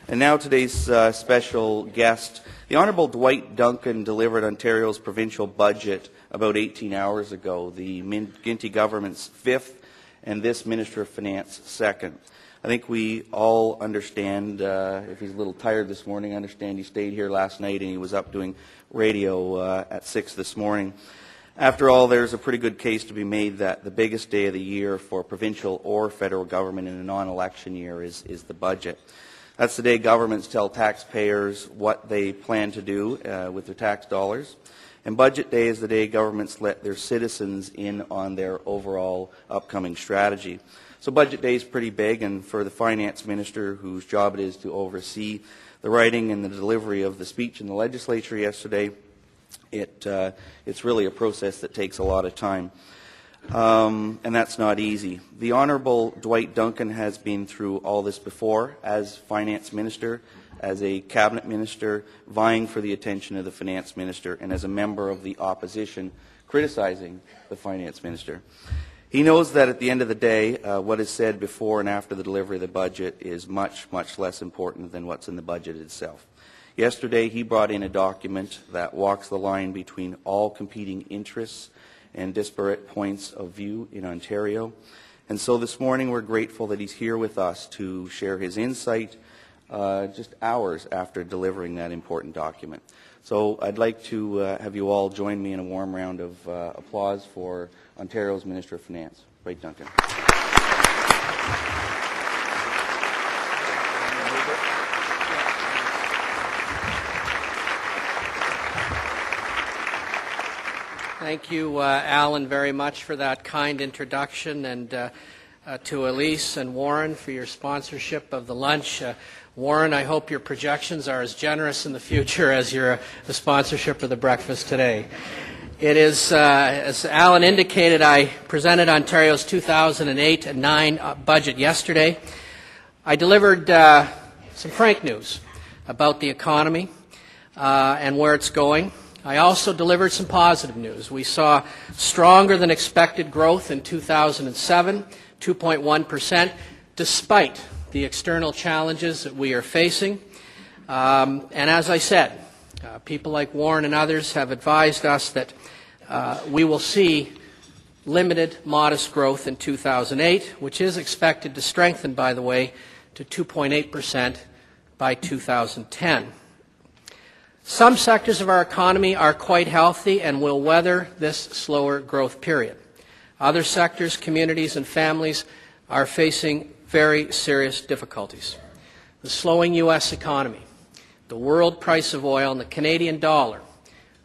And now today's special guest, the Honourable Dwight Duncan delivered Ontario's provincial budget about 18 hours ago, the McGuinty government's fifth and this Minister of Finance second. I think we all understand, if he's a little tired this morning, I understand he stayed here last night and he was up doing radio at 6 this morning. After all, there's a pretty good case to be made that the biggest day of the year for provincial or federal government in a non-election year is the budget. That's the day governments tell taxpayers what they plan to do with their tax dollars. And Budget Day is the day governments let their citizens in on their overall upcoming strategy. So Budget Day is pretty big, and for the Finance Minister, whose job it is to oversee the writing and the delivery of the speech in the legislature yesterday, it's really a process that takes a lot of time. And that's not easy. The Honourable Dwight Duncan has been through all this before as Finance Minister, as a Cabinet Minister, vying for the attention of the Finance Minister, and as a member of the opposition criticizing the Finance Minister. He knows that at the end of the day, what is said before and after the delivery of the budget is much, much less important than what's in the budget itself. Yesterday, he brought in a document that walks the line between all competing interests and disparate points of view in Ontario. And so this morning we're grateful that he's here with us to share his insight just hours after delivering that important document. So I'd like to have you all join me in a warm round of applause for Ontario's Minister of Finance, Dwight Duncan. Thank you, Alan, very much for that kind introduction, and to Elise and Warren for your sponsorship of the lunch. Warren, I hope your projections are as generous in the future as the sponsorship of the breakfast today. It is, as Alan indicated, I presented Ontario's 2008 and 9 budget yesterday. I delivered some frank news about the economy and where it's going. I also delivered some positive news. We saw stronger than expected growth in 2007, 2.1%, despite the external challenges that we are facing. And as I said, people like Warren and others have advised us that we will see limited, modest growth in 2008, which is expected to strengthen, by the way, to 2.8% by 2010. Some sectors of our economy are quite healthy and will weather this slower growth period. Other sectors, communities, and families are facing very serious difficulties. The slowing U.S. economy, the world price of oil, and the Canadian dollar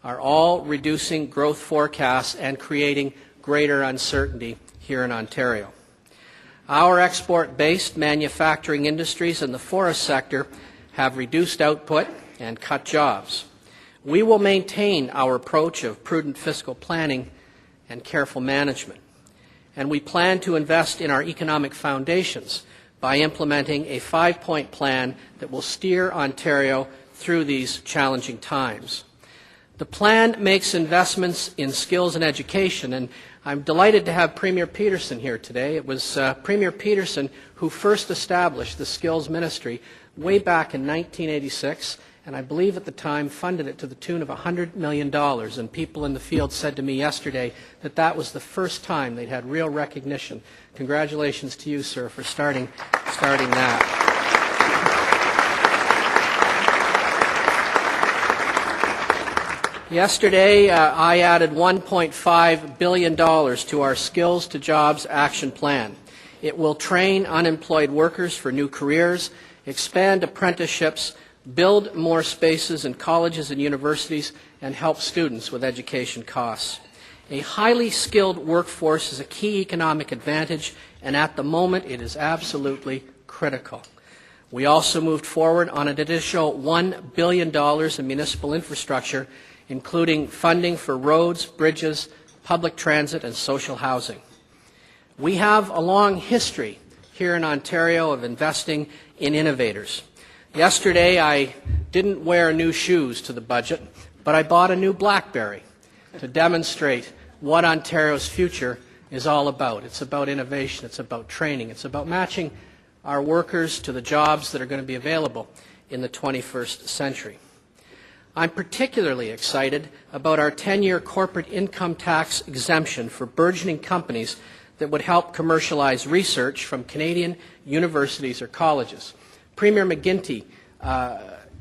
are all reducing growth forecasts and creating greater uncertainty here in Ontario. Our export-based manufacturing industries and the forest sector have reduced output and cut jobs. We will maintain our approach of prudent fiscal planning and careful management. And we plan to invest in our economic foundations by implementing a 5-point plan that will steer Ontario through these challenging times. The plan makes investments in skills and education, and I'm delighted to have Premier Peterson here today. It was Premier Peterson who first established the Skills Ministry way back in 1986, and I believe at the time funded it to the tune of $100 million. And people in the field said to me yesterday that that was the first time they'd had real recognition. Congratulations to you, sir, for starting that. Yesterday, I added $1.5 billion to our Skills to Jobs Action Plan. It will train unemployed workers for new careers, expand apprenticeships, build more spaces in colleges and universities, and help students with education costs. A highly skilled workforce is a key economic advantage, and at the moment it is absolutely critical. We also moved forward on an additional $1 billion in municipal infrastructure, including funding for roads, bridges, public transit, and social housing. We have a long history here in Ontario of investing in innovators. Yesterday, I didn't wear new shoes to the budget, but I bought a new BlackBerry to demonstrate what Ontario's future is all about. It's about innovation. It's about training. It's about matching our workers to the jobs that are going to be available in the 21st century. I'm particularly excited about our 10-year corporate income tax exemption for burgeoning companies that would help commercialize research from Canadian universities or colleges. Premier McGuinty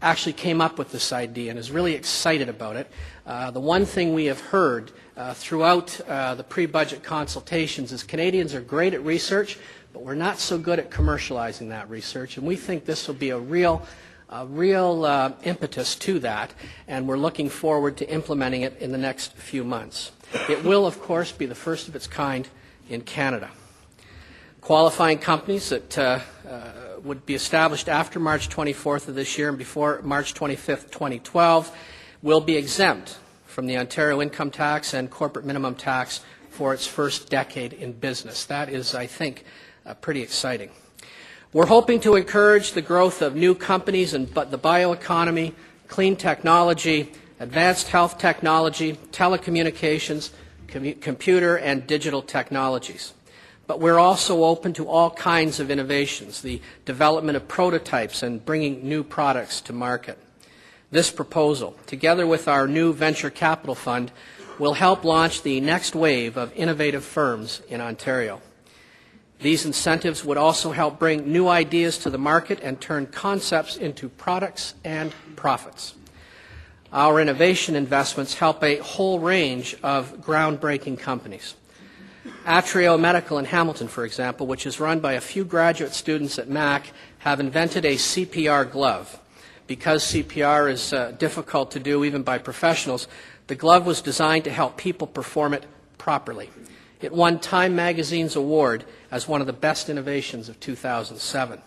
actually came up with this idea and is really excited about it. The one thing we have heard throughout the pre-budget consultations is Canadians are great at research, but we're not so good at commercializing that research, and we think this will be a real impetus to that, and we're looking forward to implementing it in the next few months. It will, of course, be the first of its kind in Canada. Qualifying companies that would be established after March 24th of this year and before March 25th, 2012, will be exempt from the Ontario income tax and corporate minimum tax for its first decade in business. That is, I think, pretty exciting. We're hoping to encourage the growth of new companies in the bioeconomy, clean technology, advanced health technology, telecommunications, computer and digital technologies. But we're also open to all kinds of innovations, the development of prototypes and bringing new products to market. This proposal, together with our new venture capital fund, will help launch the next wave of innovative firms in Ontario. These incentives would also help bring new ideas to the market and turn concepts into products and profits. Our innovation investments help a whole range of groundbreaking companies. Atrio Medical in Hamilton, for example, which is run by a few graduate students at MAC, have invented a CPR glove. Because CPR is difficult to do even by professionals, the glove was designed to help people perform it properly. It won Time Magazine's award as one of the best innovations of 2007.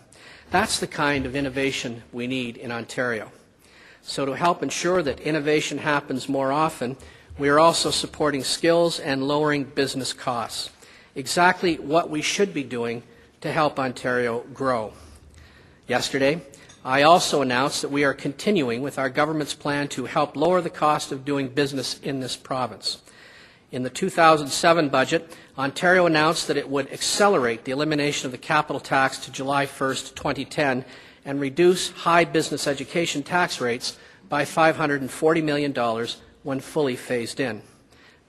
That's the kind of innovation we need in Ontario. So to help ensure that innovation happens more often, we are also supporting skills and lowering business costs. Exactly what we should be doing to help Ontario grow. Yesterday, I also announced that we are continuing with our government's plan to help lower the cost of doing business in this province. In the 2007 budget, Ontario announced that it would accelerate the elimination of the capital tax to July 1st, 2010, and reduce high business education tax rates by $540 million when fully phased in.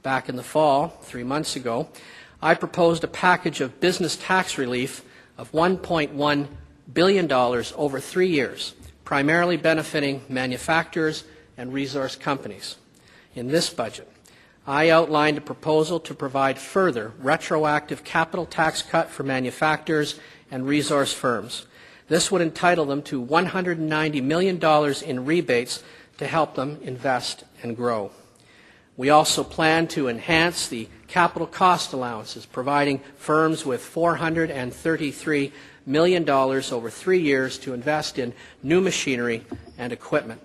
Back in the fall, 3 months ago, I proposed a package of business tax relief of $1.1 billion over 3 years, primarily benefiting manufacturers and resource companies. In this budget, I outlined a proposal to provide further retroactive capital tax cut for manufacturers and resource firms. This would entitle them to $190 million in rebates to help them invest and grow. We also plan to enhance the capital cost allowances, providing firms with $433 million over 3 years to invest in new machinery and equipment.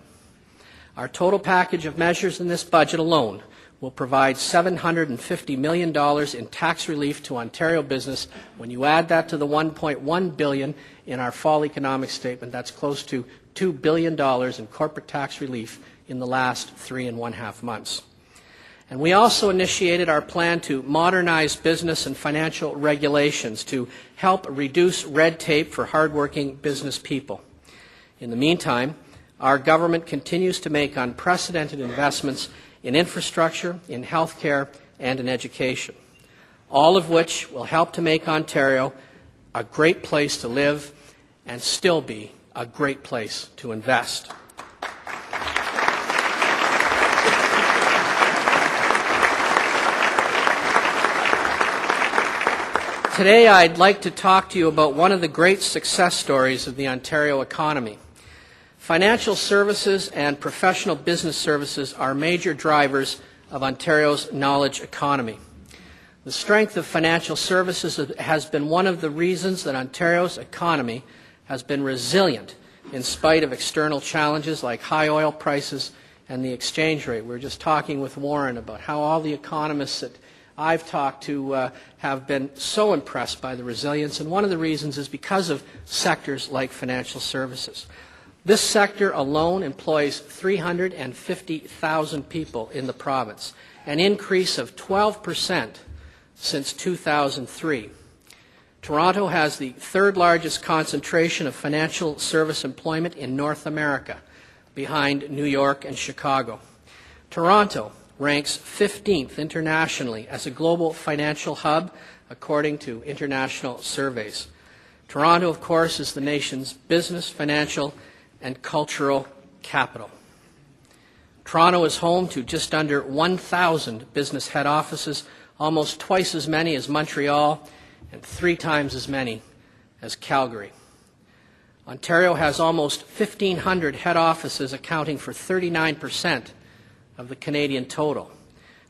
Our total package of measures in this budget alone will provide $750 million in tax relief to Ontario business. When you add that to the $1.1 billion in our fall economic statement, that's close to $2 billion in corporate tax relief in the last 3.5 months. And we also initiated our plan to modernize business and financial regulations to help reduce red tape for hardworking business people. In the meantime, our government continues to make unprecedented investments in infrastructure, in healthcare, and in education, all of which will help to make Ontario a great place to live and still be a great place to invest. Today, I'd like to talk to you about one of the great success stories of the Ontario economy. Financial services and professional business services are major drivers of Ontario's knowledge economy. The strength of financial services has been one of the reasons that Ontario's economy has been resilient in spite of external challenges like high oil prices and the exchange rate. We were just talking with Warren about how all the economists that I've talked to have been so impressed by the resilience, and one of the reasons is because of sectors like financial services. This sector alone employs 350,000 people in the province, an increase of 12% since 2003. Toronto has the third largest concentration of financial service employment in North America, behind New York and Chicago. Toronto ranks 15th internationally as a global financial hub, according to international surveys. Toronto, of course, is the nation's business, financial, and cultural capital. Toronto is home to just under 1,000 business head offices, almost twice as many as Montreal, and 3 times as many as Calgary. Ontario has almost 1,500 head offices, accounting for 39% of the Canadian total.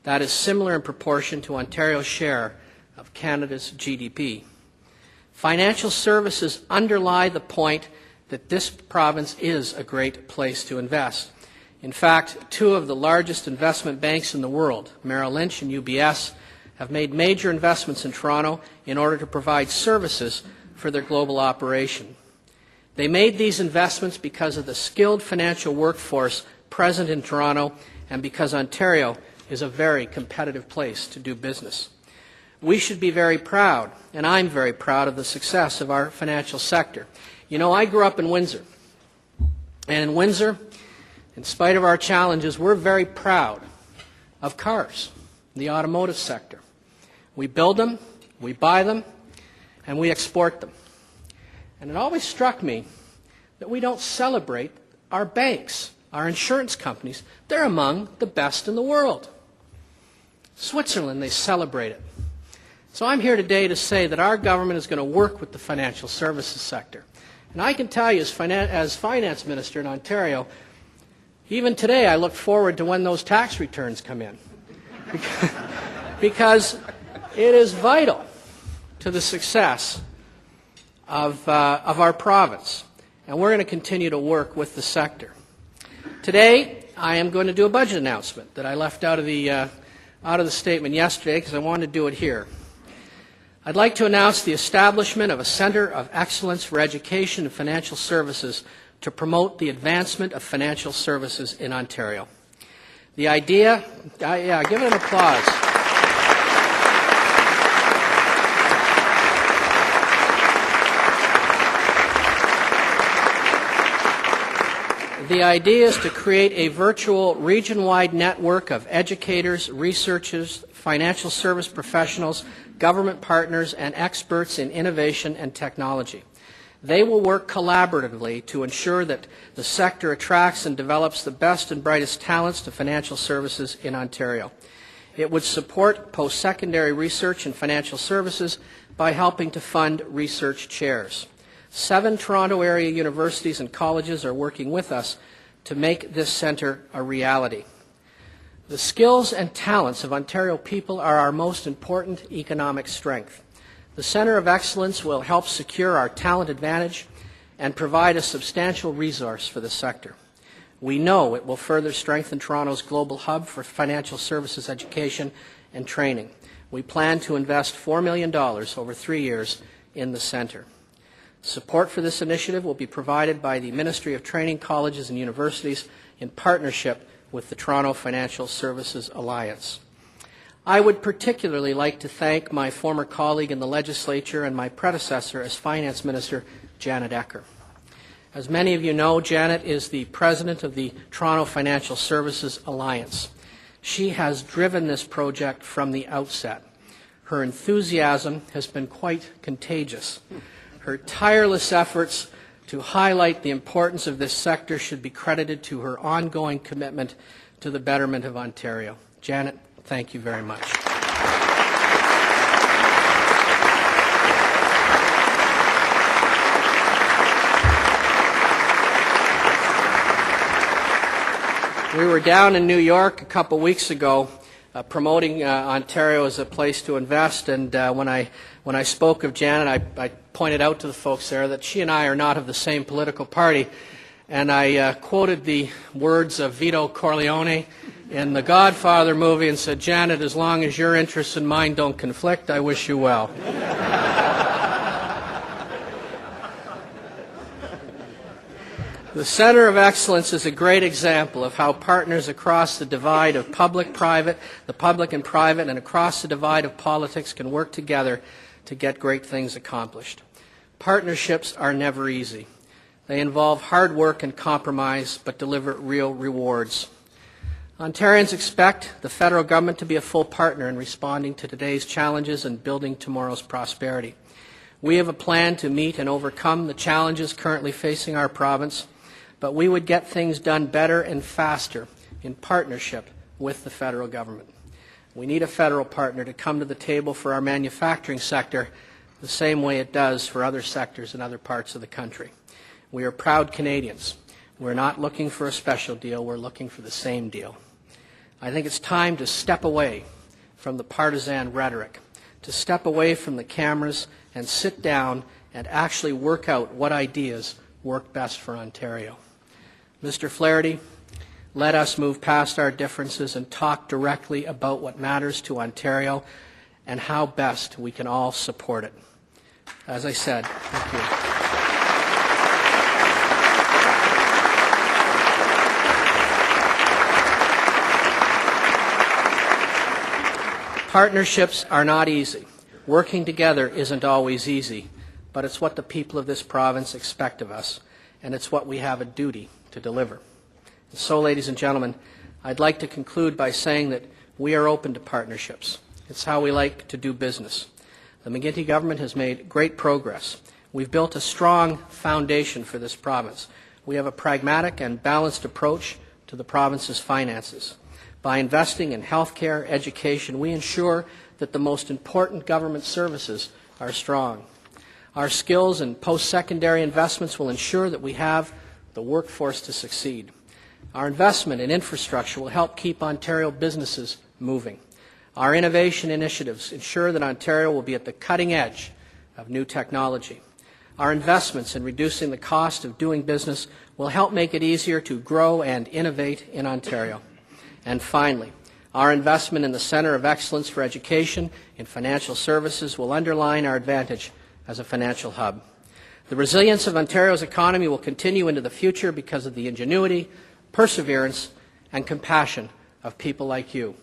That is similar in proportion to Ontario's share of Canada's GDP. Financial services underlie the point that this province is a great place to invest. In fact, 2 of the largest investment banks in the world, Merrill Lynch and UBS, have made major investments in Toronto in order to provide services for their global operation. They made these investments because of the skilled financial workforce present in Toronto and because Ontario is a very competitive place to do business. We should be very proud, and I'm very proud of the success of our financial sector. You know, I grew up in Windsor, and in Windsor, in spite of our challenges, we're very proud of cars, the automotive sector. We build them, we buy them, and we export them. And it always struck me that we don't celebrate our banks, our insurance companies. They're among the best in the world. Switzerland, they celebrate it. So I'm here today to say that our government is going to work with the financial services sector. And I can tell you, as finance minister in Ontario, even today I look forward to when those tax returns come in. Because it is vital to the success of our province. And we're going to continue to work with the sector. Today, I am going to do a budget announcement that I left out of the statement yesterday because I wanted to do it here. I'd like to announce the establishment of a Centre of Excellence for Education and Financial Services to promote the advancement of financial services in Ontario. The idea, give it an applause. The idea is to create a virtual region-wide network of educators, researchers, financial service professionals, government partners, and experts in innovation and technology. They will work collaboratively to ensure that the sector attracts and develops the best and brightest talents to financial services in Ontario. It would support post-secondary research in financial services by helping to fund research chairs. 7 Toronto area universities and colleges are working with us to make this centre a reality. The skills and talents of Ontario people are our most important economic strength. The Centre of Excellence will help secure our talent advantage and provide a substantial resource for the sector. We know it will further strengthen Toronto's global hub for financial services education and training. We plan to invest $4 million over 3 years in the centre. Support for this initiative will be provided by the Ministry of Training, Colleges and Universities in partnership with the Toronto Financial Services Alliance. I would particularly like to thank my former colleague in the legislature and my predecessor as finance minister, Janet Ecker. As many of you know, Janet is the president of the Toronto Financial Services Alliance. She has driven this project from the outset. Her enthusiasm has been quite contagious. Her tireless efforts to highlight the importance of this sector should be credited to her ongoing commitment to the betterment of Ontario. Janet, thank you very much. We were down in New York a couple weeks ago promoting Ontario as a place to invest, and when I spoke of Janet, I pointed out to the folks there that she and I are not of the same political party, and I quoted the words of Vito Corleone in the Godfather movie and said, "Janet, as long as your interests and mine don't conflict, I wish you well." The Centre of Excellence is a great example of how partners across the divide of public-private, the public and private, and across the divide of politics can work together to get great things accomplished. Partnerships are never easy. They involve hard work and compromise, but deliver real rewards. Ontarians expect the federal government to be a full partner in responding to today's challenges and building tomorrow's prosperity. We have a plan to meet and overcome the challenges currently facing our province, but we would get things done better and faster in partnership with the federal government. We need a federal partner to come to the table for our manufacturing sector the same way it does for other sectors in other parts of the country. We are proud Canadians. We're not looking for a special deal, we're looking for the same deal. I think it's time to step away from the partisan rhetoric, to step away from the cameras and sit down and actually work out what ideas work best for Ontario. Mr. Flaherty, let us move past our differences and talk directly about what matters to Ontario and how best we can all support it. As I said, thank you. Partnerships are not easy. Working together isn't always easy, but it's what the people of this province expect of us, and it's what we have a duty to deliver. And so, ladies and gentlemen, I'd like to conclude by saying that we are open to partnerships. It's how we like to do business. The McGuinty government has made great progress. We've built a strong foundation for this province. We have a pragmatic and balanced approach to the province's finances. By investing in health care, education, we ensure that the most important government services are strong. Our skills and post-secondary investments will ensure that we have the workforce to succeed. Our investment in infrastructure will help keep Ontario businesses moving. Our innovation initiatives ensure that Ontario will be at the cutting edge of new technology. Our investments in reducing the cost of doing business will help make it easier to grow and innovate in Ontario. And finally, our investment in the Centre of Excellence for Education in Financial Services will underline our advantage as a financial hub. The resilience of Ontario's economy will continue into the future because of the ingenuity, perseverance, and compassion of people like you.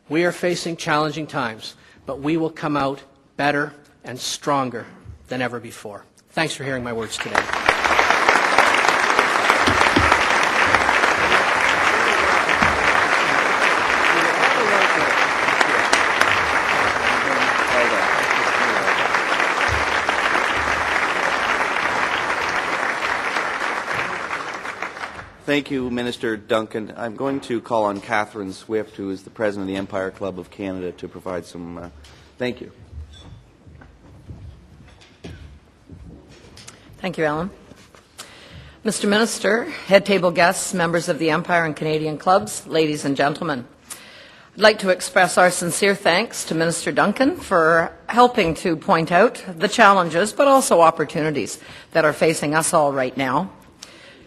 We are facing challenging times, but we will come out better and stronger than ever before. Thanks for hearing my words today. Thank you, Minister Duncan. I'm going to call on Catherine Swift, who is the President of the Empire Club of Canada, to provide some thank you. Thank you, Alan. Mr. Minister, head table guests, members of the Empire and Canadian Clubs, ladies and gentlemen, I'd like to express our sincere thanks to Minister Duncan for helping to point out the challenges, but also opportunities that are facing us all right now.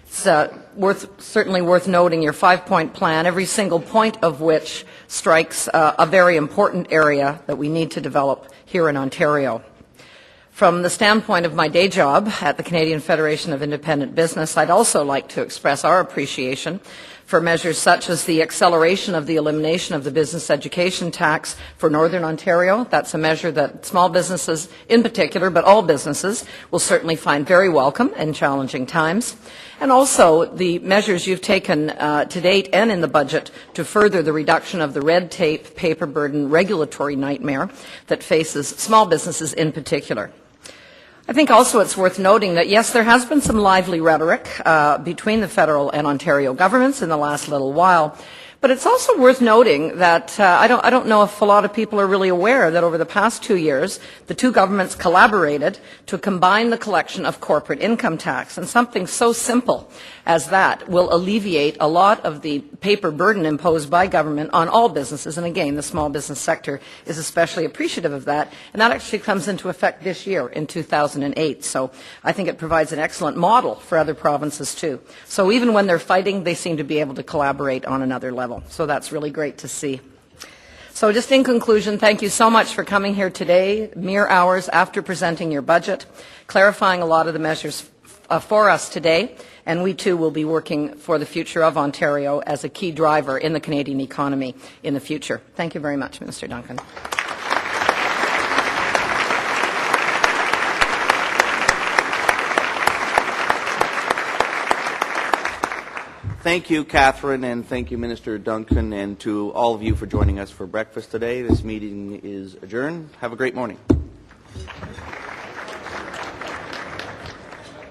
It's certainly worth noting your 5-point plan, every single point of which strikes a very important area that we need to develop here in Ontario. From the standpoint of my day job at the Canadian Federation of Independent Business, I'd also like to express our appreciation for measures such as the acceleration of the elimination of the business education tax for Northern Ontario. That's a measure that small businesses in particular, but all businesses, will certainly find very welcome in challenging times. And also the measures you've taken to date and in the budget to further the reduction of the red tape, paper burden, regulatory nightmare that faces small businesses in particular. I think also it's worth noting that, yes, there has been some lively rhetoric between the federal and Ontario governments in the last little while, but it's also worth noting that I don't know if a lot of people are really aware that over the past 2 years, the two governments collaborated to combine the collection of corporate income tax, and something so simple as that will alleviate a lot of the paper burden imposed by government on all businesses. And again, the small business sector is especially appreciative of that. And that actually comes into effect this year in 2008. So I think it provides an excellent model for other provinces too. So even when they're fighting, they seem to be able to collaborate on another level. So that's really great to see. So just in conclusion, thank you so much for coming here today, mere hours after presenting your budget, clarifying a lot of the measures for us today, and we too will be working for the future of Ontario as a key driver in the Canadian economy in the future. Thank you very much, Minister Duncan. Thank you, Catherine, and thank you, Minister Duncan, and to all of you for joining us for breakfast today. This meeting is adjourned. Have a great morning.